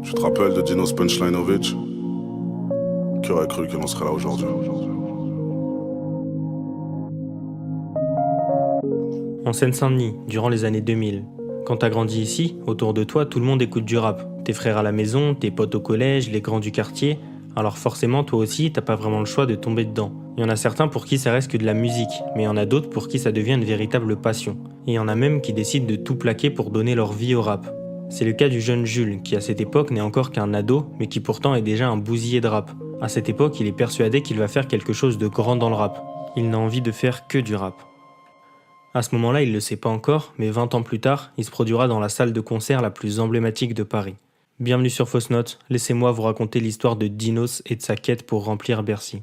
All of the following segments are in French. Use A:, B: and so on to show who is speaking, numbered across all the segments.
A: Tu te rappelles de Dinos Punchlinovic? Qui aurait cru que l'on serait là aujourd'hui?
B: En Seine-Saint-Denis, durant les années 2000. Quand t'as grandi ici, autour de toi, tout le monde écoute du rap. Tes frères à la maison, tes potes au collège, les grands du quartier. Alors forcément, toi aussi, t'as pas vraiment le choix de tomber dedans. Il y en a certains pour qui ça reste que de la musique, mais il y en a d'autres pour qui ça devient une véritable passion. Et il y en a même qui décident de tout plaquer pour donner leur vie au rap. C'est le cas du jeune Jules, qui à cette époque n'est encore qu'un ado, mais qui pourtant est déjà un bousillé de rap. À cette époque, il est persuadé qu'il va faire quelque chose de grand dans le rap. Il n'a envie de faire que du rap. À ce moment-là, il le sait pas encore, mais 20 ans plus tard, il se produira dans la salle de concert la plus emblématique de Paris. Bienvenue sur Fausse Note, laissez-moi vous raconter l'histoire de Dinos et de sa quête pour remplir Bercy.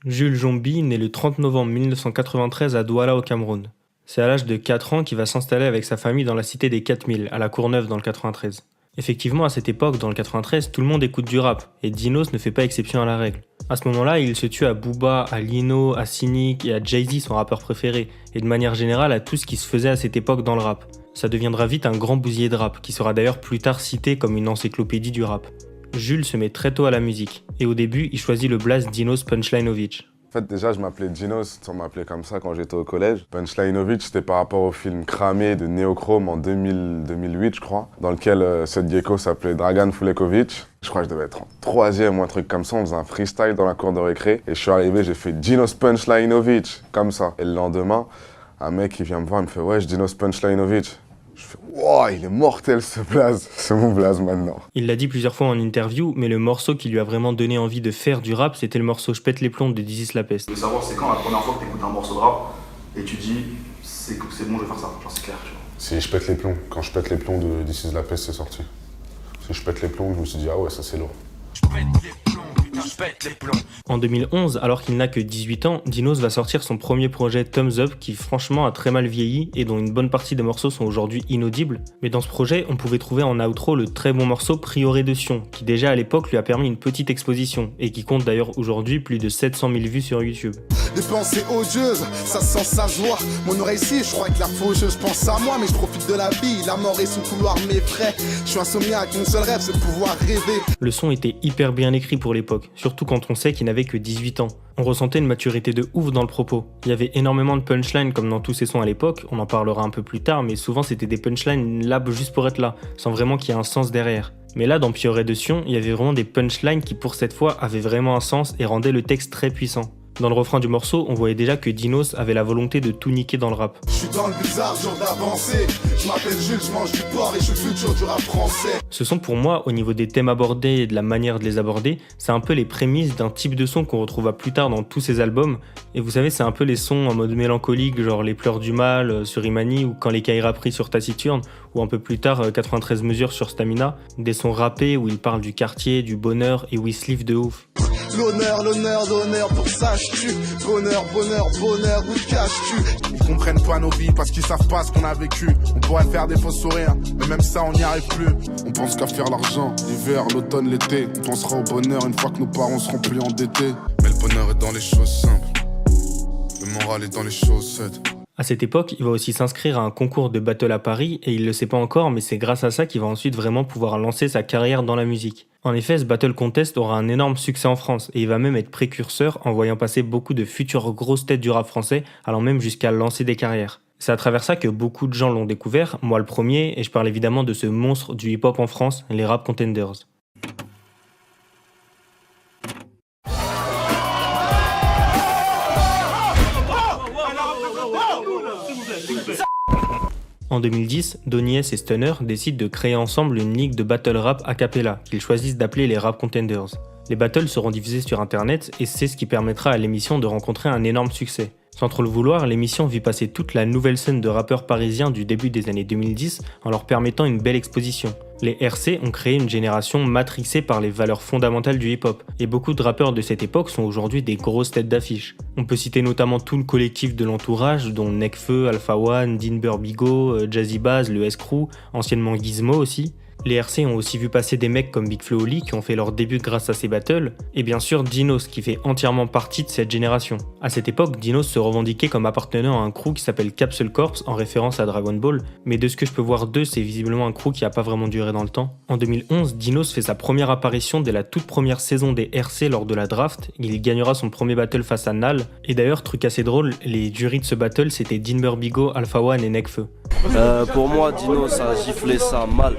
B: Jules Jombi naît le 30 novembre 1993 à Douala au Cameroun. C'est à l'âge de 4 ans qu'il va s'installer avec sa famille dans la cité des 4000, à la Courneuve dans le 93. Effectivement, à cette époque, dans le 93, tout le monde écoute du rap, et Dinos ne fait pas exception à la règle. À ce moment-là, il se tue à Booba, à Lino, à Cynic et à Jay-Z, son rappeur préféré, et de manière générale à tout ce qui se faisait à cette époque dans le rap. Ça deviendra vite un grand bousillé de rap, qui sera d'ailleurs plus tard cité comme une encyclopédie du rap. Jules se met très tôt à la musique, et au début, il choisit le blaze Dinos Punchlinovic.
C: En fait, déjà, je m'appelais Dinos, on m'appelait comme ça quand j'étais au collège. Punchlinovic, c'était par rapport au film Cramé de Neochrome en 2008, je crois, dans lequel Seth Gecko s'appelait Dragan Fulekovic. Je crois que je devais être en 3e ou un truc comme ça, on faisait un freestyle dans la cour de récré. Et je suis arrivé, j'ai fait Dinos Punchlinovic, comme ça. Et le lendemain, un mec qui vient me voir, il me fait « Ouais, je Dinos Punchlinovic ». Je fais « Wow, il est mortel ce blaze, c'est mon blaze maintenant ».
B: Il l'a dit plusieurs fois en interview, mais le morceau qui lui a vraiment donné envie de faire du rap, c'était le morceau Je pète les plombs de Dizzy La Peste.
D: Je veux savoir, c'est quand la première fois que tu écoutes un morceau de rap et tu dis c'est bon, je vais faire ça, genre c'est clair, tu vois.
C: Si je pète les plombs, quand je pète les plombs de This is La Peste, c'est sorti. Si je pète les plombs, je me suis dit ah ouais, ça c'est lourd.
B: En 2011, alors qu'il n'a que 18 ans, Dinos va sortir son premier projet Thumbs Up qui franchement a très mal vieilli et dont une bonne partie des morceaux sont aujourd'hui inaudibles. Mais dans ce projet, on pouvait trouver en outro le très bon morceau Prioré de Sion, qui déjà à l'époque lui a permis une petite exposition et qui compte d'ailleurs aujourd'hui plus de 700 000 vues sur YouTube.
E: Des pensées odieuses, ça sent sa joie. Mon oreille ici, je crois que la faucheuse pense à moi, mais je profite de la vie, la mort est sous le couloir m'effraie. Je suis insomniaque, mon seul rêve c'est de pouvoir rêver.
B: Le son était hyper bien écrit pour l'époque, surtout quand on sait qu'il n'avait que 18 ans. On ressentait une maturité de ouf dans le propos. Il y avait énormément de punchlines comme dans tous ses sons à l'époque, on en parlera un peu plus tard, mais souvent c'était des punchlines là juste pour être là, sans vraiment qu'il y ait un sens derrière. Mais là, dans Prioré de Sion, il y avait vraiment des punchlines qui pour cette fois avaient vraiment un sens et rendaient le texte très puissant. Dans le refrain du morceau, on voyait déjà que Dinos avait la volonté de tout niquer dans le rap.
E: Je suis dans le bizarre, jour d'avancer. Je m'appelle Jules, je mange du porc et je suis le futur du rap français.
B: Ce son pour moi, au niveau des thèmes abordés et de la manière de les aborder, c'est un peu les prémices d'un type de son qu'on retrouvera plus tard dans tous ses albums. Et vous savez, c'est un peu les sons en mode mélancolique, genre Les Pleurs du Mal sur Imani ou Quand les Kaira pris sur Taciturne, ou un peu plus tard 93 mesures sur Stamina. Des sons rappés où il parle du quartier, du bonheur et où il se livre de ouf.
E: L'honneur, pour ça je tue. Bonheur, où te caches-tu?
F: Ils comprennent pas nos vies parce qu'ils savent pas ce qu'on a vécu. On pourrait faire des faux sourires, mais même ça on n'y arrive plus.
A: On pense qu'à faire l'argent, l'hiver, l'automne, l'été. On pensera au bonheur une fois que nos parents seront plus endettés.
F: Mais le bonheur est dans les choses simples, le moral est dans les chaussettes.
B: À cette époque, il va aussi s'inscrire à un concours de battle à Paris et il le sait pas encore, mais c'est grâce à ça qu'il va ensuite vraiment pouvoir lancer sa carrière dans la musique. En effet, ce battle contest aura un énorme succès en France et il va même être précurseur en voyant passer beaucoup de futures grosses têtes du rap français, allant même jusqu'à lancer des carrières. C'est à travers ça que beaucoup de gens l'ont découvert, moi le premier, et je parle évidemment de ce monstre du hip-hop en France, les Rap Contenders. En 2010, Donny S et Stunner décident de créer ensemble une ligue de battle rap a cappella, qu'ils choisissent d'appeler les Rap Contenders. Les battles seront diffusés sur internet et c'est ce qui permettra à l'émission de rencontrer un énorme succès. Sans trop le vouloir, l'émission vit passer toute la nouvelle scène de rappeurs parisiens du début des années 2010 en leur permettant une belle exposition. Les RC ont créé une génération matrixée par les valeurs fondamentales du hip-hop, et beaucoup de rappeurs de cette époque sont aujourd'hui des grosses têtes d'affiche. On peut citer notamment tout le collectif de l'entourage, dont Nekfeu, Alpha One, Dean Burbigo, Jazzy Bass, le S-Crew, anciennement Gizmo aussi. Les RC ont aussi vu passer des mecs comme Big Flo Oli qui ont fait leur début grâce à ces battles, et bien sûr Dinos qui fait entièrement partie de cette génération. À cette époque, Dinos se revendiquait comme appartenant à un crew qui s'appelle Capsule Corps en référence à Dragon Ball, mais de ce que je peux voir d'eux, c'est visiblement un crew qui a pas vraiment duré dans le temps. En 2011, Dinos fait sa première apparition dès la toute première saison des RC lors de la draft, il gagnera son premier battle face à Nal, et d'ailleurs, truc assez drôle, les jurys de ce battle c'était Dean Burbigo, Alpha One et Nekfeu.
G: Pour moi, Dinos a giflé ça mal.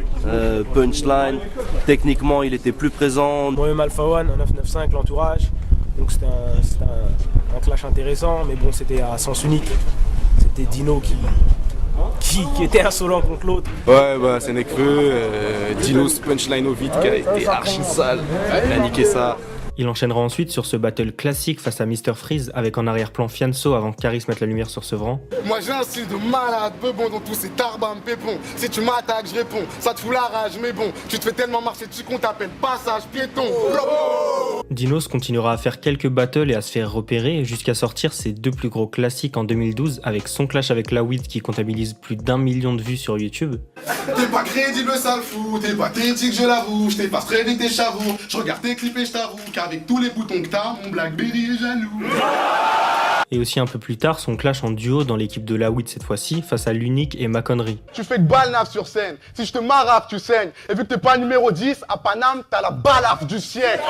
G: Punchline, techniquement, il était plus présent.
H: Moi-même Alpha One, un 995, l'entourage. Donc c'était un clash intéressant, mais bon, c'était à sens unique. C'était Dino qui était insolent contre l'autre.
I: Ouais, bah c'est Nekfeu, Dinos punchline au vide qui a été archi sale. Il a niqué ça.
B: Il enchaînera ensuite sur ce battle classique face à Mr Freeze avec en arrière-plan Fianso avant que Caris mette la lumière sur Sevran.
E: Moi j'ai un style de malade, bebon dans tous ces tarbams pépons. Si tu m'attaques, je réponds, ça te fout la rage, mais bon, tu te fais tellement marcher dessus qu'on t'appelle passage piéton.
B: Dinos continuera à faire quelques battles et à se faire repérer jusqu'à sortir ses deux plus gros classiques en 2012 avec son clash avec La Weed qui comptabilise plus d'1 million de vues sur YouTube.
E: T'es pas crédible, sale fou, t'es pathétique, je l'avoue. Je t'efface très vite tes chavoux, je regarde tes clips et je t'avoue qu'avec tous les boutons que t'as, mon Blackberry est jaloux.
B: Et aussi un peu plus tard, son clash en duo dans l'équipe de La Weed cette fois-ci face à l'Unique et McHenry.
E: Tu fais que balnaf sur scène, si je te marave, tu saignes. Et vu que t'es pas numéro 10, à Paname, t'as la balafre du siècle.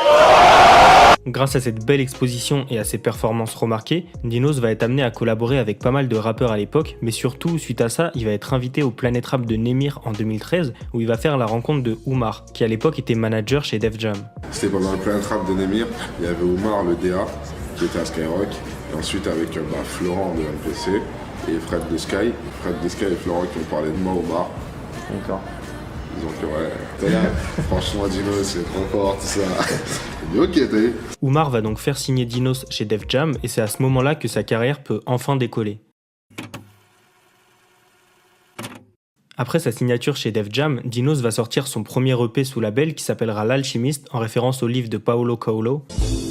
B: Grâce à cette belle exposition et à ses performances remarquées, Dinos va être amené à collaborer avec pas mal de rappeurs à l'époque, mais surtout, suite à ça, il va être invité au Planet Rap de Nemir en 2013, où il va faire la rencontre de Oumar, qui à l'époque était manager chez Def Jam.
C: C'était pendant le Planet Rap de Nemir, il y avait Oumar, le DA, qui était à Skyrock, et ensuite avec Florent de MPC et Fred de Sky. Fred de Sky et Florent qui ont parlé de moi, Oumar.
B: D'accord.
C: Ils ont fait ouais, franchement Dinos c'est trop fort, tout ça. Mais ok, t'as vu.
B: Oumar va donc faire signer Dinos chez Def Jam, et c'est à ce moment-là que sa carrière peut enfin décoller. Après sa signature chez Def Jam, Dinos va sortir son premier EP sous label qui s'appellera L'Alchimiste en référence au livre de Paolo Coelho.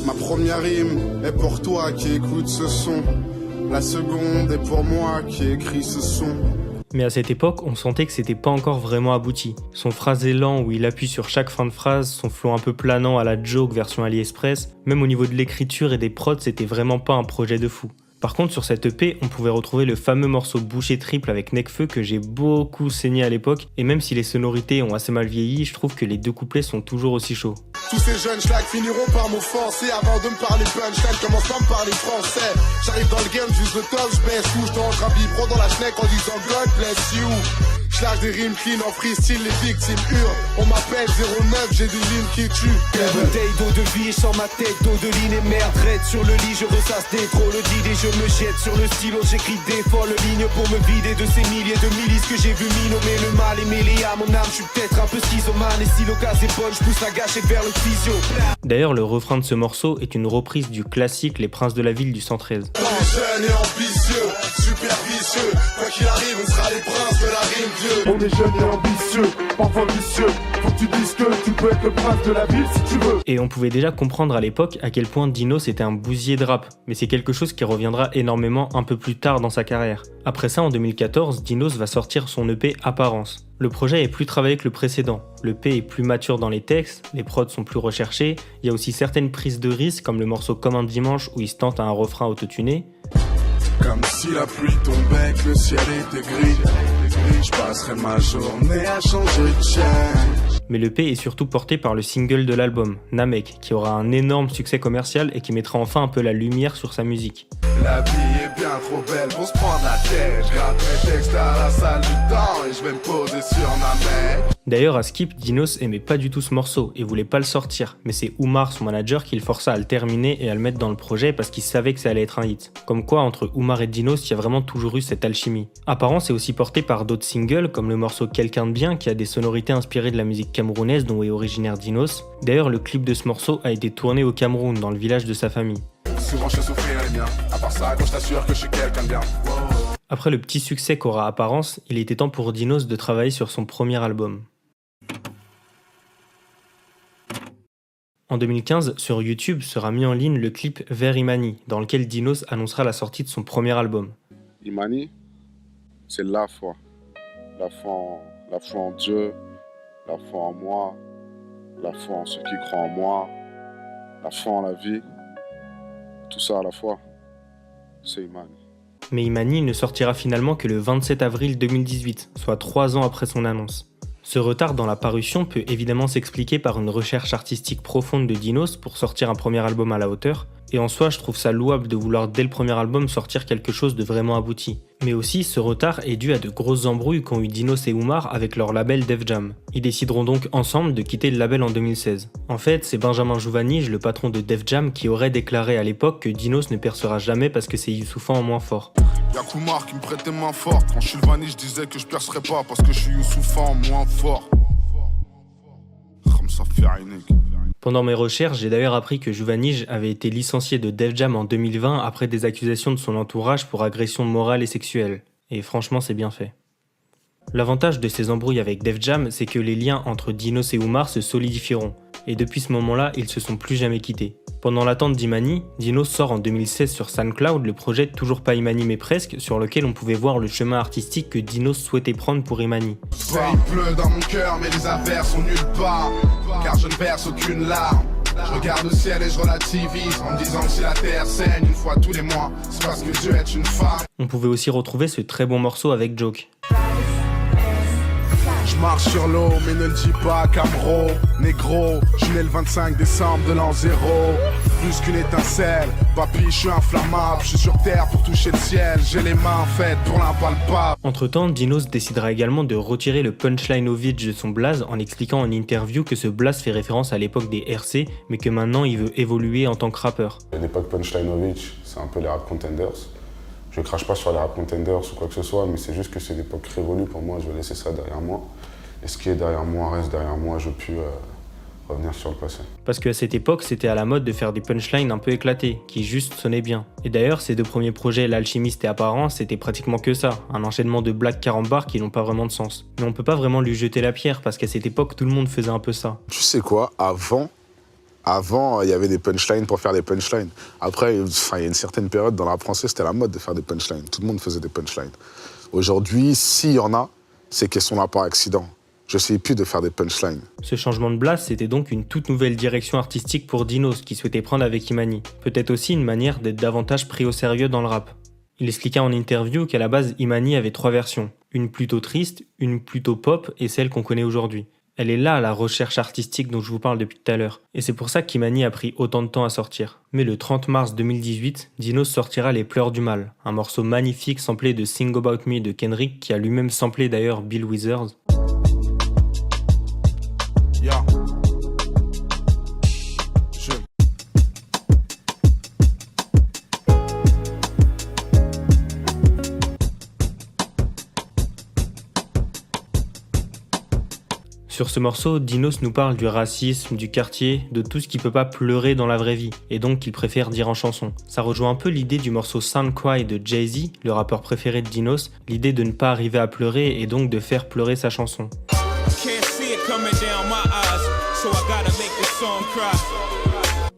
E: Ma première rime est pour toi qui écoute ce son. La seconde est pour moi qui écris ce son.
B: Mais à cette époque, on sentait que c'était pas encore vraiment abouti. Son phrasé lent où il appuie sur chaque fin de phrase, son flow un peu planant à la Joke version AliExpress, même au niveau de l'écriture et des prods, c'était vraiment pas un projet de fou. Par contre, sur cette EP, on pouvait retrouver le fameux morceau Boucher Triple avec Nekfeu que j'ai beaucoup saigné à l'époque, et même si les sonorités ont assez mal vieilli, je trouve que les deux couplets sont toujours aussi chauds.
E: Tous ces jeunes schlags finiront par m'offenser. Avant de me parler punchline, commence par me parler français. J'arrive dans le game, j'use le top, j'baisse tout. J't'entre un biberon dans la schneck en disant God bless you. J'lâche des rimes clean en freestyle, les victimes hurlent. On m'appelle 09, j'ai des lignes qui tuent.
J: Bouteille d'eau de vie, sans ma tête, d'eau de ligne et merde. Raide sur le lit, je ressasse des trop le dit et je me jette sur le stylo. J'écris des folles lignes pour me vider de ces milliers de milices que j'ai vu nommer le mal et mêler à mon âme. J'suis peut-être un peu schizomane et si l'occasion est bonne, j'pousse la gâchette vers le physio.
B: D'ailleurs, le refrain de ce morceau est une reprise du classique Les Princes de la Ville du 113.
E: On est jeunes et ambitieux, super vicieux. Quoi qu'il arrive, on sera les princes de la rime, vieux.
F: On est jeunes et ambitieux, parfois vicieux. Faut que tu dises que tu peux être le prince de la ville si tu veux.
B: Et on pouvait déjà comprendre à l'époque à quel point Dinos était un bousier de rap, mais c'est quelque chose qui reviendra énormément un peu plus tard dans sa carrière. Après ça, en 2014, Dinos va sortir son EP Apparence. Le projet est plus travaillé que le précédent, l'EP est plus mature dans les textes, les prods sont plus recherchés, il y a aussi certaines prises de risques comme le morceau Comme un dimanche où il se tente à un refrain autotuné.
F: Comme si la pluie tombait, que le ciel était gris. Je passerai ma journée à changer de chaîne.
B: Mais l'EP est surtout porté par le single de l'album, Namek, qui aura un énorme succès commercial et qui mettra enfin un peu la lumière sur sa musique.
F: La vie est bien trop belle pour se prendre la tête. Je gratte mes textes à la salle du temps et je vais me poser sur ma mec.
B: D'ailleurs, à Skip, Dinos aimait pas du tout ce morceau et voulait pas le sortir, mais c'est Oumar, son manager, qui le força à le terminer et à le mettre dans le projet parce qu'il savait que ça allait être un hit. Comme quoi, entre Oumar et Dinos, il y a vraiment toujours eu cette alchimie. Apparence est aussi porté par d'autres singles, comme le morceau Quelqu'un de bien, qui a des sonorités inspirées de la musique camerounaise dont est originaire Dinos. D'ailleurs, le clip de ce morceau a été tourné au Cameroun, dans le village de sa famille.
F: Souvent je souffrir les miens. À part ça, quand je t'assure que je suis quelqu'un de bien.
B: Après le petit succès qu'aura Apparence, il était temps pour Dinos de travailler sur son premier album. En 2015, sur YouTube sera mis en ligne le clip Vers Imani, dans lequel Dinos annoncera la sortie de son premier album.
C: Imani, c'est la foi. La foi en Dieu,
A: la foi en moi, la foi en ceux qui croient en moi, la foi en la vie, tout ça à la fois, c'est Imani.
B: Mais Imani ne sortira finalement que le 27 avril 2018, soit 3 ans après son annonce. Ce retard dans la parution peut évidemment s'expliquer par une recherche artistique profonde de Dinos pour sortir un premier album à la hauteur, et en soi je trouve ça louable de vouloir dès le premier album sortir quelque chose de vraiment abouti. Mais aussi ce retard est dû à de grosses embrouilles qu'ont eu Dinos et Umar avec leur label Def Jam. Ils décideront donc ensemble de quitter le label en 2016. En fait, c'est Benjamin Jouvanige, le patron de Def Jam, qui aurait déclaré à l'époque que Dinos ne percera jamais parce que c'est Youssoupha en moins fort.
A: Y'a Koumar qui me prêtait main forte. Quand je suis le vanille, je disais que je percerais pas parce que je suis Youssoupha en moins fort. Comme ça fait Ainek.
B: Pendant mes recherches, j'ai d'ailleurs appris que Jouvanige avait été licencié de Def Jam en 2020 après des accusations de son entourage pour agression morale et sexuelle. Et franchement, c'est bien fait. L'avantage de ces embrouilles avec Def Jam, c'est que les liens entre Dinos et Umar se solidifieront. Et depuis ce moment-là, ils se sont plus jamais quittés. Pendant l'attente d'Imani, Dinos sort en 2016 sur SoundCloud le projet Toujours pas Imani mais presque, sur lequel on pouvait voir le chemin artistique que Dinos souhaitait prendre pour Imani.
E: Il pleut dans mon cœur, mais les averses sont nulle part, car je ne verse aucune larme. Je regarde le ciel et je relativise en me disant que si la terre saigne une fois tous les mois, c'est parce que Dieu est une femme.
B: On pouvait aussi retrouver ce très bon morceau avec Joke.
E: Je marche sur l'eau, mais ne le dis pas, Camro, négro. Je suis né le 25 décembre de l'an 0. Plus qu'une étincelle, papy, je suis inflammable. Je suis sur terre pour toucher le ciel. J'ai les mains faites pour l'impalpable.
B: Entre-temps, Dinos décidera également de retirer le punchline Ovic de son blaze en expliquant en interview que ce blaze fait référence à l'époque des RC, mais que maintenant il veut évoluer en tant que rappeur.
C: À l'époque Punchlineovic, c'est un peu les rap contenders. Je crache pas sur les rap contenders ou quoi que ce soit, mais c'est juste que c'est l'époque révolue pour moi, je vais laisser ça derrière moi. Et ce qui est derrière moi reste derrière moi, je peux revenir sur le passé.
B: Parce qu'à cette époque, c'était à la mode de faire des punchlines un peu éclatés, qui juste sonnaient bien. Et d'ailleurs, ces deux premiers projets, L'Alchimiste et Apparent, c'était pratiquement que ça, un enchaînement de blagues carambars qui n'ont pas vraiment de sens. Mais on peut pas vraiment lui jeter la pierre, parce qu'à cette époque, tout le monde faisait un peu ça.
K: Tu sais quoi, Avant, il y avait des punchlines pour faire des punchlines. Après, il y a une certaine période dans la rap français, c'était la mode de faire des punchlines. Tout le monde faisait des punchlines. Aujourd'hui, s'il y en a, c'est qu'elles sont là par accident. Je sais plus de faire des punchlines.
B: Ce changement de blase, c'était donc une toute nouvelle direction artistique pour Dinos, qui souhaitait prendre avec Imani. Peut-être aussi une manière d'être davantage pris au sérieux dans le rap. Il expliqua en interview qu'à la base, Imani avait 3 versions. Une plutôt triste, une plutôt pop et celle qu'on connaît aujourd'hui. Elle est là, la recherche artistique dont je vous parle depuis tout à l'heure. Et c'est pour ça qu'Imani a pris autant de temps à sortir. Mais le 30 mars 2018, Dinos sortira Les Pleurs du Mal, un morceau magnifique samplé de Sing About Me de Kendrick, qui a lui-même samplé d'ailleurs Bill Withers.
E: Yeah.
B: Sur ce morceau, Dinos nous parle du racisme, du quartier, de tout ce qui peut pas pleurer dans la vraie vie, et donc qu'il préfère dire en chanson. Ça rejoint un peu l'idée du morceau Sound Cry de Jay-Z, le rappeur préféré de Dinos, l'idée de ne pas arriver à pleurer et donc de faire pleurer sa chanson.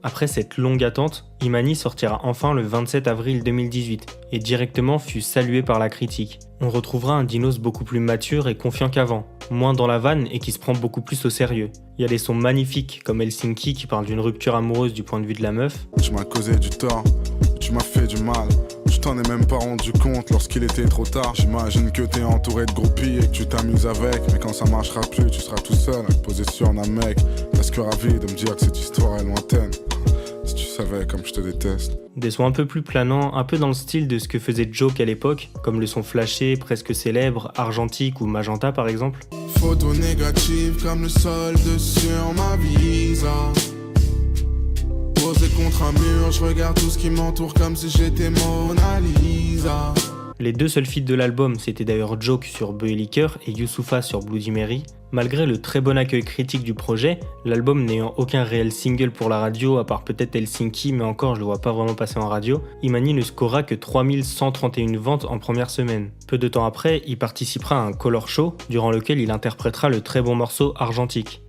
B: Après cette longue attente, Imani sortira enfin le 27 avril 2018 et directement fut salué par la critique. On retrouvera un Dinos beaucoup plus mature et confiant qu'avant, moins dans la vanne et qui se prend beaucoup plus au sérieux. Il y a des sons magnifiques comme Helsinki qui parle d'une rupture amoureuse du point de vue de la meuf.
A: Tu m'as causé du tort, tu m'as fait du mal. Tu t'en es même pas rendu compte lorsqu'il était trop tard. J'imagine que t'es entouré de groupies et que tu t'amuses avec. Mais quand ça marchera plus, tu seras tout seul à te poser sur un mec. Presque ravi de me dire que cette histoire est lointaine. Si tu savais comme je te déteste.
B: Des sons un peu plus planants, un peu dans le style de ce que faisait Joke à l'époque, comme le son flashé, presque célèbre, argentique ou magenta par exemple.
E: Photo négative comme le solde sur ma visa. Posé contre un mur, je regarde tout ce qui m'entoure comme si j'étais Mona Lisa.
B: Les deux seuls feats de l'album, c'était d'ailleurs Joke sur Beu et Liqueur et Youssoupha sur Bloody Mary. Malgré le très bon accueil critique du projet, l'album n'ayant aucun réel single pour la radio, à part peut-être Helsinki, mais encore je le vois pas vraiment passer en radio, Imani ne scora que 3131 ventes en première semaine. Peu de temps après, il participera à un color show, durant lequel il interprétera le très bon morceau Argentique.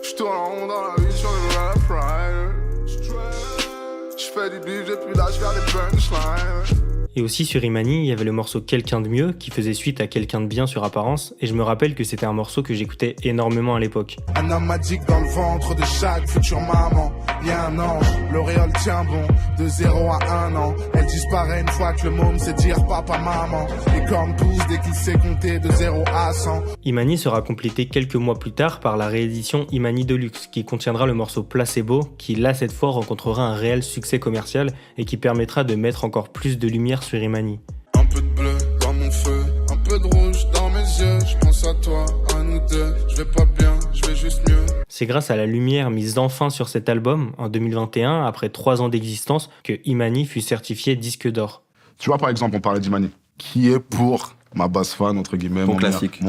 B: Et aussi sur Imani, il y avait le morceau Quelqu'un de mieux qui faisait suite à Quelqu'un de bien sur Apparence, et je me rappelle que c'était un morceau que j'écoutais énormément à l'époque.
F: Un homme m'a dit que dans le ventre de chaque future maman, y a un ange, l'auréole tient bon, de 0 à 1 an. Elle disparaît une fois que le môme sait dire papa, maman. Les cornes poussent dès qu'il sait compter de 0 à 100.
B: Imani sera complété quelques mois plus tard par la réédition Imani Deluxe, qui contiendra le morceau Placebo, qui là cette fois rencontrera un réel succès commercial et qui permettra de mettre encore plus de lumière sur Imani.
F: Un peu de bleu dans mon feu, un peu de rouge dans mes yeux. Je pense à toi, à nous deux. Je vais pas bien, je vais juste mieux.
B: C'est grâce à la lumière mise enfin sur cet album, en 2021, après 3 ans d'existence, que Imani fut certifié disque d'or.
K: Tu vois, par exemple, on parlait d'Imani, qui est pour ma base fan, entre guillemets, mon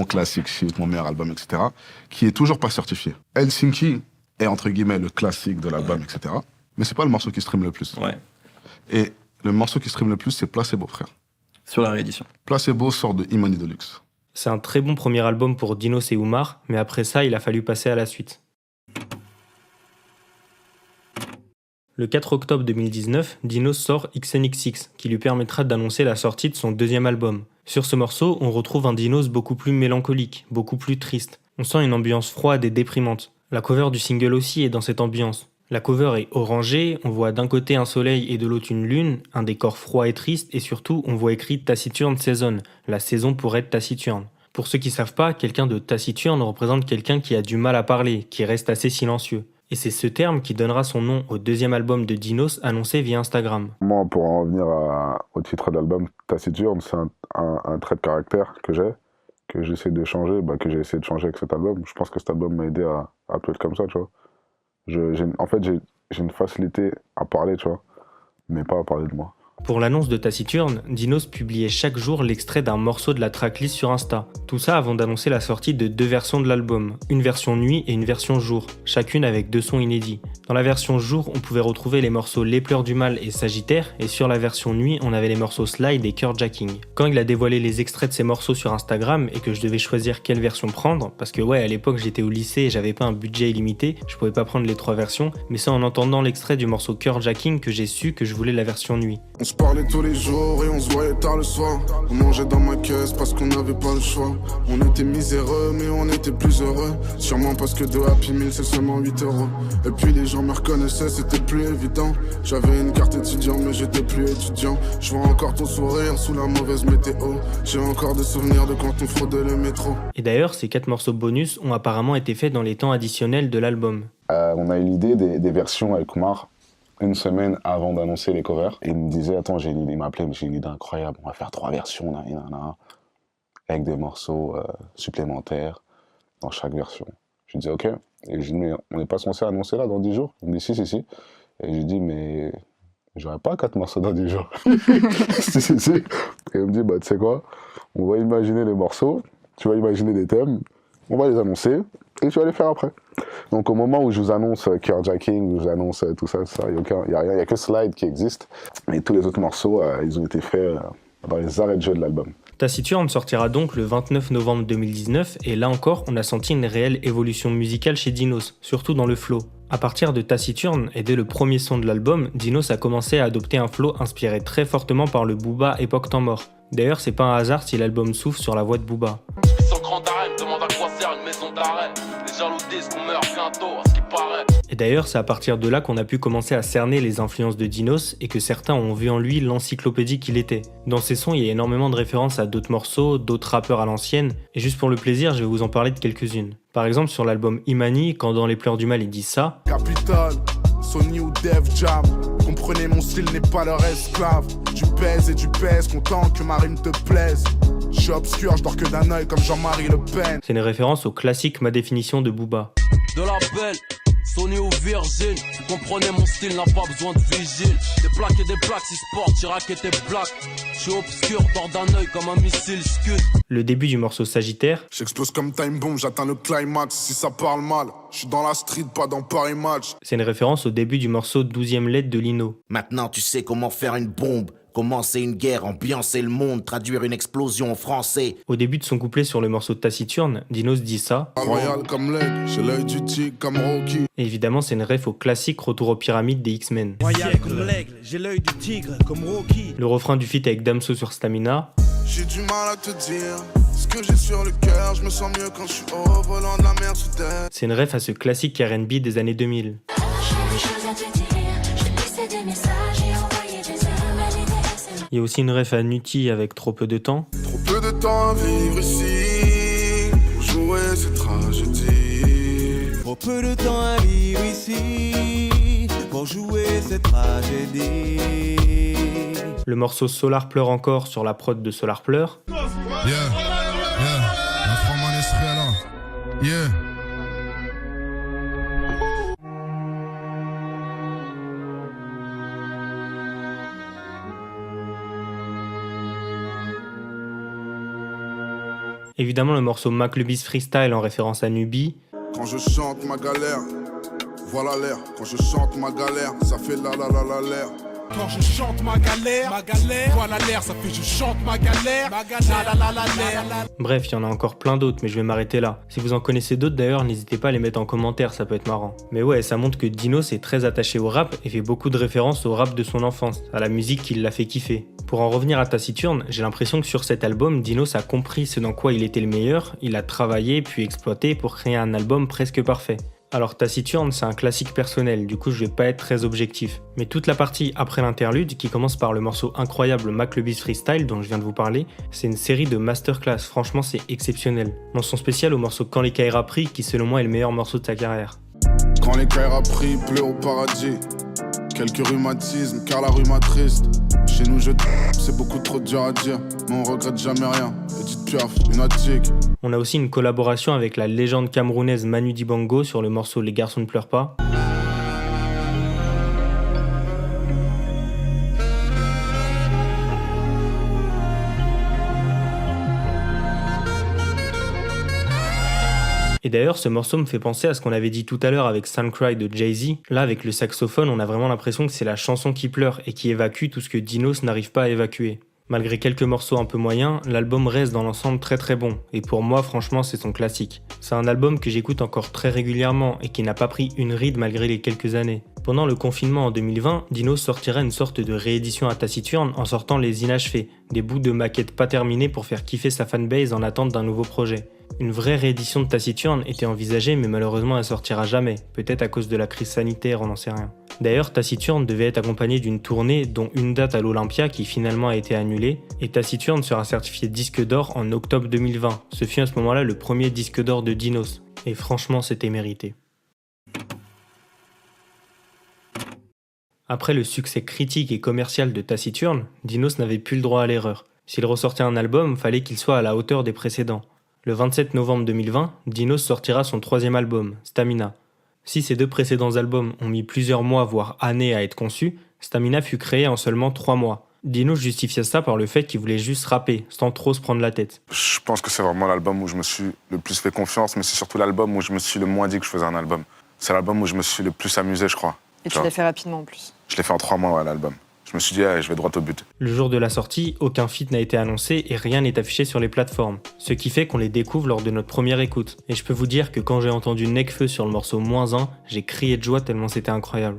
K: classique shit, mon meilleur album, etc., qui est toujours pas certifié. Helsinki est, entre guillemets, le classique de l'album, etc., mais c'est pas le morceau qui stream le plus.
L: Ouais.
K: Et le morceau qui stream le plus, c'est Placebo, frère.
L: Sur la réédition.
K: Placebo sort de Imani Deluxe.
B: C'est un très bon premier album pour Dinos et Oumar, mais après ça, il a fallu passer à la suite. Le 4 octobre 2019, Dinos sort XNXX, qui lui permettra d'annoncer la sortie de son deuxième album. Sur ce morceau, on retrouve un Dinos beaucoup plus mélancolique, beaucoup plus triste. On sent une ambiance froide et déprimante. La cover du single aussi est dans cette ambiance. La cover est orangée, on voit d'un côté un soleil et de l'autre une lune, un décor froid et triste, et surtout on voit écrit Taciturne Season, la saison pour être taciturne. Pour ceux qui savent pas, quelqu'un de taciturne représente quelqu'un qui a du mal à parler, qui reste assez silencieux. Et c'est ce terme qui donnera son nom au deuxième album de Dinos annoncé via Instagram.
C: Moi, pour en revenir au titre de l'album, Taciturne, c'est un trait de caractère que j'essaie de changer, que j'ai essayé de changer avec cet album. Je pense que cet album m'a aidé à plus être comme ça, tu vois. En fait, j'ai une facilité à parler, tu vois, mais pas à parler de moi.
B: Pour l'annonce de Taciturne, Dinos publiait chaque jour l'extrait d'un morceau de la tracklist sur Insta. Tout ça avant d'annoncer la sortie de 2 versions de l'album, une version nuit et une version jour, chacune avec 2 sons inédits. Dans la version jour, on pouvait retrouver les morceaux Les Pleurs du Mal et Sagittaire, et sur la version nuit, on avait les morceaux Slide et Cœur-Jacking. Quand il a dévoilé les extraits de ces morceaux sur Instagram et que je devais choisir quelle version prendre, parce que ouais, à l'époque j'étais au lycée et j'avais pas un budget illimité, je pouvais pas prendre les 3 versions, mais c'est en entendant l'extrait du morceau Cœur-Jacking que j'ai su que je voulais la version nuit.
F: On se parlait tous les jours et on se voyait tard le soir. On mangeait dans ma caisse parce qu'on n'avait pas le choix. On était miséreux mais on était plus heureux. Sûrement parce que de Happy Meal c'est seulement 8 €. Et puis les gens me reconnaissaient, c'était plus évident. J'avais une carte étudiant mais j'étais plus étudiant. Je vois encore ton sourire sous la mauvaise météo. J'ai encore des souvenirs de quand on fraudait le métro.
B: Et d'ailleurs, ces 4 morceaux bonus ont apparemment été faits dans les temps additionnels de l'album.
C: On a eu l'idée des versions avec Oumar une semaine avant d'annoncer les covers. Et il me disait, attends, j'ai une idée, il m'appelait, j'ai une idée incroyable, on va faire 3 versions, avec des morceaux supplémentaires dans chaque version. Je lui dis, ok. Et je lui dis, mais on n'est pas censé annoncer là dans 10 jours? Il me dit, si. Et je lui dis, mais j'aurais pas 4 morceaux dans 10 jours. si. Et il me dit, tu sais quoi, on va imaginer les morceaux, tu vas imaginer des thèmes, on va les annoncer, et tu vas les faire après. Donc au moment où je vous annonce Cœur-Jacking, où je vous annonce tout ça, il n'y a que Slide qui existe. Et tous les autres morceaux, ils ont été faits dans les arrêts de jeu de l'album.
B: Taciturne sortira donc le 29 novembre 2019, et là encore, on a senti une réelle évolution musicale chez Dinos, surtout dans le flow. À partir de Taciturne, et dès le premier son de l'album, Dinos a commencé à adopter un flow inspiré très fortement par le Booba époque temps mort. D'ailleurs, c'est pas un hasard si l'album s'ouvre sur la voix de Booba. Et d'ailleurs, c'est à partir de là qu'on a pu commencer à cerner les influences de Dinos et que certains ont vu en lui l'encyclopédie qu'il était. Dans ses sons, il y a énormément de références à d'autres morceaux, d'autres rappeurs à l'ancienne, et juste pour le plaisir, je vais vous en parler de quelques-unes. Par exemple, sur l'album Imani, quand dans Les Pleurs du Mal, il dit ça.
F: Capital, Sony ou Def Jam, comprenez mon style n'est pas leur esclave. Tu pèses, content que ma rime te plaise. Je suis obscur, je dors que d'un œil comme Jean-Marie Le Pen.
B: C'est une référence au classique Ma définition de Booba.
G: De la belle, Sony ou Virgin, vous comprenez mon style n'a pas besoin de vigile. Des plaques et des plaques, si sport, Chirac et tes plaques. Je suis obscur, dors d'un œil comme un missile scud.
B: Le début du morceau Sagittaire.
F: J'explose comme Time Bomb, j'atteins le climax si ça parle mal. Je suis dans la street, pas dans Paris Match.
B: C'est une référence au début du morceau 12e lettre de Lino.
M: Maintenant tu sais comment faire une bombe.
L: Commencer une guerre, ambiancer le monde, traduire une explosion en français.
B: Au début de son couplet sur le morceau Taciturne, Dinos dit ça.
F: Royal comme l'aigle, j'ai l'œil du tigre comme Rocky.
B: Et évidemment, c'est une ref au classique Retour aux pyramides des X-Men.
J: Royal comme l'aigle, j'ai l'œil du tigre comme Rocky.
B: Le refrain du feat avec Damso sur Stamina.
F: J'ai du mal à te dire ce que j'ai sur le cœur, je me sens mieux quand je suis au volant de la Mercedes.
B: C'est une ref à ce classique R&B des années 2000. Il y a aussi une ref à Nutty avec Trop peu de temps.
F: Trop peu de temps à vivre ici pour jouer cette tragédie.
J: Trop peu de temps à vivre ici pour jouer cette tragédie.
B: Le morceau Solar pleure encore sur la prod de Solar pleure. Évidemment, le morceau Maclubis Freestyle en référence à Nubi.
F: Quand je chante ma galère, voilà l'air. Quand je chante ma galère, ça fait la l'air.
J: Quand je chante ma galère, voilà l'air, ça fait je chante ma galère, l'air.
B: Bref, il y en a encore plein d'autres, mais je vais m'arrêter là. Si vous en connaissez d'autres d'ailleurs, n'hésitez pas à les mettre en commentaire, ça peut être marrant. Mais ouais, ça montre que Dinos est très attaché au rap et fait beaucoup de références au rap de son enfance, à la musique qui l'a fait kiffer. Pour en revenir à Taciturne, j'ai l'impression que sur cet album, Dinos a compris ce dans quoi il était le meilleur, il a travaillé puis exploité pour créer un album presque parfait. Alors Taciturne, c'est un classique personnel, du coup je vais pas être très objectif. Mais toute la partie après l'interlude, qui commence par le morceau incroyable Maclubis Freestyle dont je viens de vous parler, c'est une série de masterclass, franchement c'est exceptionnel. Mention spéciale au morceau Quand les Kaira pris, qui selon moi est le meilleur morceau de sa carrière.
F: Quand les Kaira pris, pleut au paradis. Quelques rhumatismes, car la rue m'attriste. Chez nous c'est beaucoup trop dur à dire, mais on regrette jamais rien. Petite Piaf, lunatique.
B: On a aussi une collaboration avec la légende camerounaise Manu Dibango sur le morceau Les garçons ne pleurent pas. Et d'ailleurs, ce morceau me fait penser à ce qu'on avait dit tout à l'heure avec Sun Cry de Jay-Z. Là, avec le saxophone, on a vraiment l'impression que c'est la chanson qui pleure et qui évacue tout ce que Dinos n'arrive pas à évacuer. Malgré quelques morceaux un peu moyens, l'album reste dans l'ensemble très très bon, et pour moi franchement c'est son classique. C'est un album que j'écoute encore très régulièrement et qui n'a pas pris une ride malgré les quelques années. Pendant le confinement en 2020, Dinos sortira une sorte de réédition à Taciturne en sortant les inachevés, des bouts de maquettes pas terminées pour faire kiffer sa fanbase en attente d'un nouveau projet. Une vraie réédition de Taciturne était envisagée mais malheureusement elle sortira jamais, peut-être à cause de la crise sanitaire, on n'en sait rien. D'ailleurs, Taciturne devait être accompagné d'une tournée dont une date à l'Olympia qui finalement a été annulée, et Taciturne sera certifié disque d'or en octobre 2020. Ce fut à ce moment-là le premier disque d'or de Dinos, et franchement c'était mérité. Après le succès critique et commercial de Taciturne, Dinos n'avait plus le droit à l'erreur. S'il ressortait un album, fallait qu'il soit à la hauteur des précédents. Le 27 novembre 2020, Dinos sortira son troisième album, Stamina. Si ces deux précédents albums ont mis plusieurs mois voire années à être conçus, Stamina fut créé en seulement 3 mois. Dinos justifiait ça par le fait qu'il voulait juste rapper, sans trop se prendre la tête.
C: Je pense que c'est vraiment l'album où je me suis le plus fait confiance, mais c'est surtout l'album où je me suis le moins dit que je faisais un album. C'est l'album où je me suis le plus amusé, je crois.
M: Et tu l'as fait rapidement en plus.
C: Je l'ai fait en 3 mois, ouais, l'album. Je me suis dit, je vais droit au but.
B: Le jour de la sortie, aucun feat n'a été annoncé et rien n'est affiché sur les plateformes, ce qui fait qu'on les découvre lors de notre première écoute. Et je peux vous dire que quand j'ai entendu Nekfeu sur le morceau -1, j'ai crié de joie tellement c'était incroyable.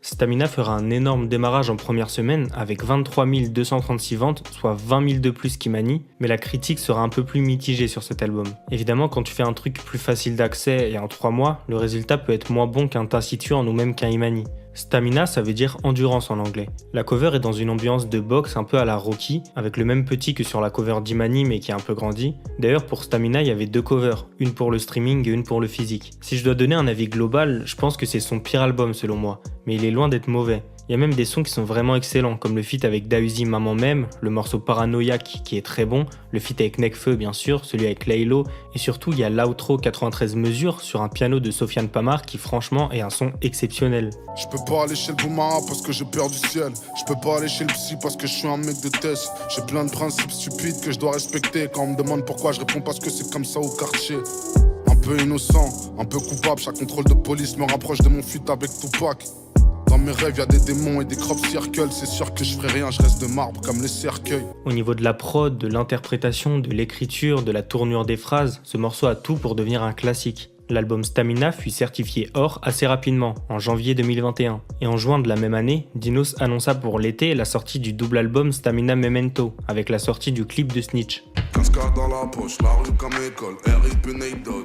B: Stamina fera un énorme démarrage en première semaine avec 23 236 ventes, soit 20 000 de plus qu'Imani, mais la critique sera un peu plus mitigée sur cet album. Évidemment, quand tu fais un truc plus facile d'accès et en 3 mois, le résultat peut être moins bon qu'un Taciturne ou même qu'un Imani. Stamina, ça veut dire endurance en anglais. La cover est dans une ambiance de boxe un peu à la Rocky, avec le même petit que sur la cover d'Imani mais qui est un peu grandi. D'ailleurs, pour Stamina, il y avait 2 covers, une pour le streaming et une pour le physique. Si je dois donner un avis global, je pense que c'est son pire album selon moi, mais il est loin d'être mauvais. Il y a même des sons qui sont vraiment excellents, comme le feat avec Dausi Maman Même, le morceau Paranoïaque qui est très bon, le feat avec Nekfeu bien sûr, celui avec Laylo, et surtout il y a l'outro 93 mesures sur un piano de Sofiane Pamar qui franchement est un son exceptionnel.
F: Je peux pas aller chez le Boumara parce que j'ai peur du ciel. Je peux pas aller chez le psy parce que je suis un mec de test. J'ai plein de principes stupides que je dois respecter. Quand on me demande pourquoi je réponds parce que c'est comme ça au quartier. Un peu innocent, un peu coupable. Chaque contrôle de police me rapproche de mon feat avec Tupac. Dans mes rêves, y'a des démons et des crop circles. C'est sûr que je ferai rien, je reste de marbre comme les cercueils.
B: Au niveau de la prod, de l'interprétation, de l'écriture, de la tournure des phrases, ce morceau a tout pour devenir un classique. L'album Stamina fut certifié or assez rapidement, en janvier 2021. Et en juin de la même année, Dinos annonça pour l'été la sortie du double album Stamina Memento, avec la sortie du clip de Snitch.
F: 15K dans la poche, la rue comme école, R.I.P. Nate Dogg.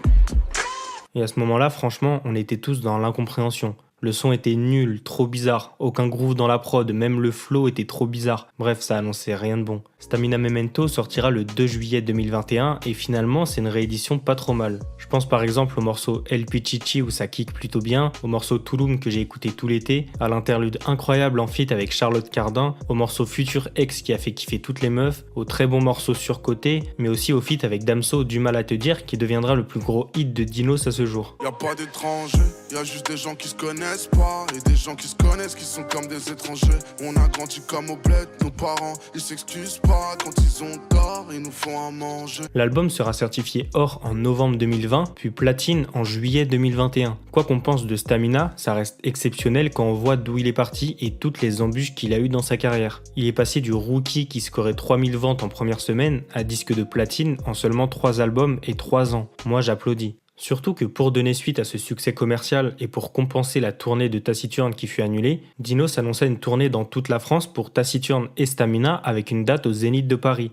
B: Et à ce moment-là, franchement, on était tous dans l'incompréhension. Le son était nul, trop bizarre, aucun groove dans la prod, même le flow était trop bizarre. Bref, ça annonçait rien de bon. Stamina Memento sortira le 2 juillet 2021 et finalement c'est une réédition pas trop mal. Je pense par exemple au morceau El Pichichi où ça kick plutôt bien, au morceau Tulum que j'ai écouté tout l'été, à l'interlude incroyable en feat avec Charlotte Cardin, au morceau Future X qui a fait kiffer toutes les meufs, au très bon morceau Surcoté, mais aussi au feat avec Damso Du mal à te dire qui deviendra le plus gros hit de Dinos à ce jour.
F: Y'a pas d'étrangers, y'a juste des gens qui se connaissent pas et des gens qui se connaissent qui sont comme des étrangers. On a grandi comme au bled, nos parents ils s'excusent pas quand ils ont tort, ils nous font à manger.
B: L'album sera certifié or en novembre 2020, puis platine en juillet 2021. Quoi qu'on pense de Stamina, ça reste exceptionnel quand on voit d'où il est parti et toutes les embûches qu'il a eues dans sa carrière. Il est passé du rookie qui scorait 3000 ventes en première semaine à disque de platine en seulement 3 albums et 3 ans. Moi j'applaudis. Surtout que pour donner suite à ce succès commercial et pour compenser la tournée de Taciturne qui fut annulée, Dinos annonça une tournée dans toute la France pour Taciturne et Stamina avec une date au Zénith de Paris.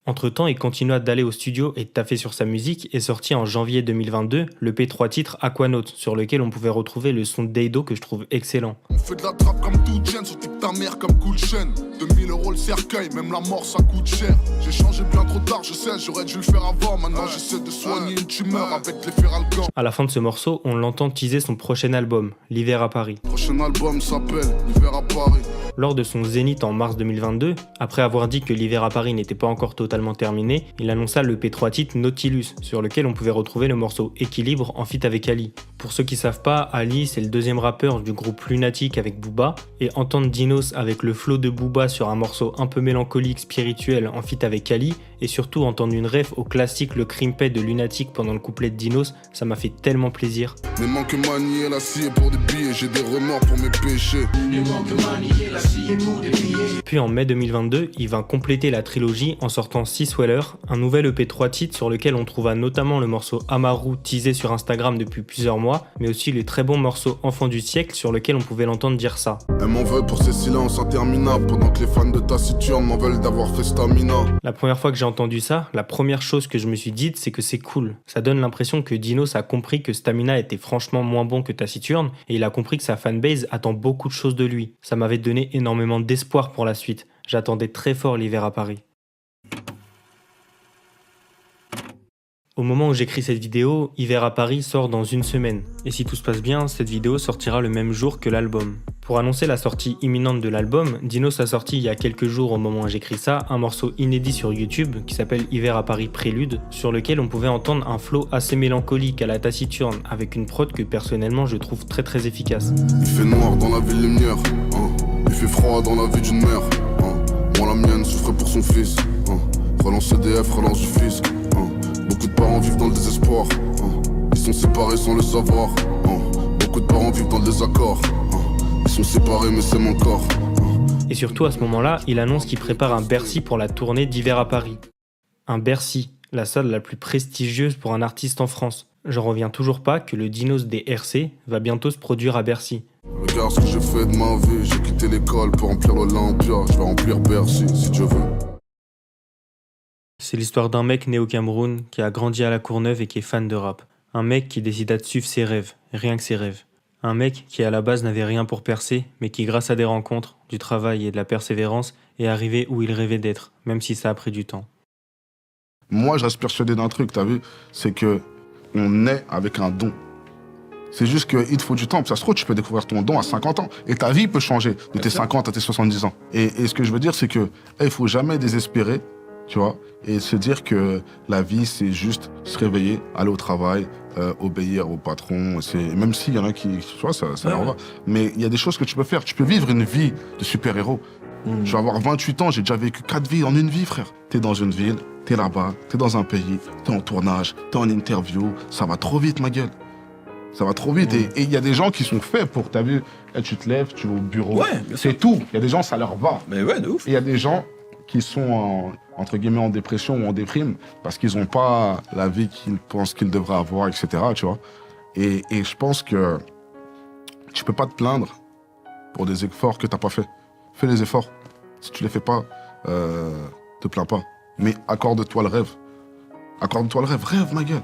B: Entre-temps, il continua d'aller au studio et de taffer sur sa musique et sortit en janvier 2022 le l'EP 3 titres Aquanaut, sur lequel on pouvait retrouver le son d'Eido que je trouve excellent.
F: On fait de la trappe comme toute chaîne, sauter ta mère comme Cool Chain. 2000 € le cercueil, même la mort ça coûte cher. J'ai changé bien trop tard, je sais, j'aurais dû le faire avant. Maintenant j'essaie de soigner une tumeur avec les Feralgan.
B: À la fin de ce morceau, on l'entend teaser son prochain album, L'hiver à Paris.
F: Prochain album s'appelle L'hiver à Paris.
B: Lors de son zénith en mars 2022, après avoir dit que l'hiver à Paris n'était pas encore totalement terminé, il annonça le l'EP 3 titres Nautilus, sur lequel on pouvait retrouver le morceau Équilibre en feat avec Ali. Pour ceux qui savent pas, Ali c'est le deuxième rappeur du groupe Lunatic avec Booba, et entendre Dinos avec le flow de Booba sur un morceau un peu mélancolique, spirituel en feat avec Ali, et surtout entendre une ref au classique Le Crimpet de Lunatic pendant le couplet de Dinos, ça m'a fait tellement plaisir.
F: Mais manque manier la scie pour des billets, j'ai des remords pour mes péchés.
B: Puis en mai 2022, il vint compléter la trilogie en sortant Six Weller, un nouvel EP 3 titres sur lequel on trouva notamment le morceau Amaru teasé sur Instagram depuis plusieurs mois, mais aussi le très bon morceau Enfant du siècle sur lequel on pouvait l'entendre dire ça.
F: Elle m'en veut pour ses silences interminables pendant que les fans de Taciturne m'en veulent d'avoir fait Stamina.
B: La première fois que j'ai entendu ça, la première chose que je me suis dite, c'est que c'est cool. Ça donne l'impression que Dinos a compris que Stamina était franchement moins bon que Taciturne et il a compris que sa fanbase attend beaucoup de choses de lui. Ça m'avait donné énormément d'espoir pour la suite. J'attendais très fort l'hiver à Paris. Au moment où j'écris cette vidéo, Hiver à Paris sort dans une semaine. Et si tout se passe bien, cette vidéo sortira le même jour que l'album. Pour annoncer la sortie imminente de l'album, Dinos a sorti il y a quelques jours au moment où j'écris ça, un morceau inédit sur YouTube qui s'appelle Hiver à Paris Prélude, sur lequel on pouvait entendre un flow assez mélancolique à la Taciturne, avec une prod que personnellement je trouve très efficace.
F: Il fait noir dans la ville lumière, hein. Il fait froid dans la vie d'une mère, hein. Moi la mienne souffrait pour son fils, hein. Relance EDF, relance du fisc, hein. Beaucoup de parents vivent dans le désespoir, hein. Ils sont séparés sans le savoir, hein. Beaucoup de parents vivent dans le désaccord, hein. Ils sont séparés mais c'est mon corps, hein.
B: Et surtout à ce moment-là, il annonce qu'il prépare un Bercy pour la tournée d'Hiver à Paris. Un Bercy, la salle la plus prestigieuse pour un artiste en France. J'en reviens toujours pas que le Dinos des RC va bientôt se produire à Bercy.
F: Regarde ce que j'ai fait de ma vie, j'ai quitté l'école pour remplir l'Olympia, je vais remplir Bercy si Dieu veut.
B: C'est l'histoire d'un mec né au Cameroun qui a grandi à La Courneuve et qui est fan de rap. Un mec qui décida de suivre ses rêves, rien que ses rêves. Un mec qui à la base n'avait rien pour percer, mais qui grâce à des rencontres, du travail et de la persévérance est arrivé où il rêvait d'être, même si ça a pris du temps.
F: Moi je reste persuadé d'un truc, t'as vu, c'est que on est avec un don. C'est juste qu'il te faut du temps, ça se trouve tu peux découvrir ton don à 50 ans, et ta vie peut changer de tes 50 à tes 70 ans. Et ce que je veux dire c'est que il faut jamais désespérer, tu vois, et se dire que la vie c'est juste se réveiller, aller au travail, obéir au patron, même s'il y en a qui, tu vois, ça leur va. Mais il y a des choses que tu peux faire, tu peux vivre une vie de super-héros. Je vais avoir 28 ans, j'ai déjà vécu 4 vies en une vie, frère. T'es dans une ville, t'es là-bas, t'es dans un pays, t'es en tournage, t'es en interview, ça va trop vite, ma gueule. Ça va trop vite. Et il y a des gens qui sont faits pour, t'as vu, là, tu te lèves, tu vas au bureau, c'est tout. Il y a des gens, ça leur va.
M: Mais ouais, de ouf.
F: Et il y a des gens qui sont, entre guillemets, en dépression ou en déprime parce qu'ils n'ont pas la vie qu'ils pensent qu'ils devraient avoir, etc., tu vois. Et je pense que tu peux pas te plaindre pour des efforts que t'as pas fait. Fais les efforts. Si tu les fais pas, te plains pas. Mais accorde-toi le rêve. Accorde-toi le rêve. Rêve, ma gueule.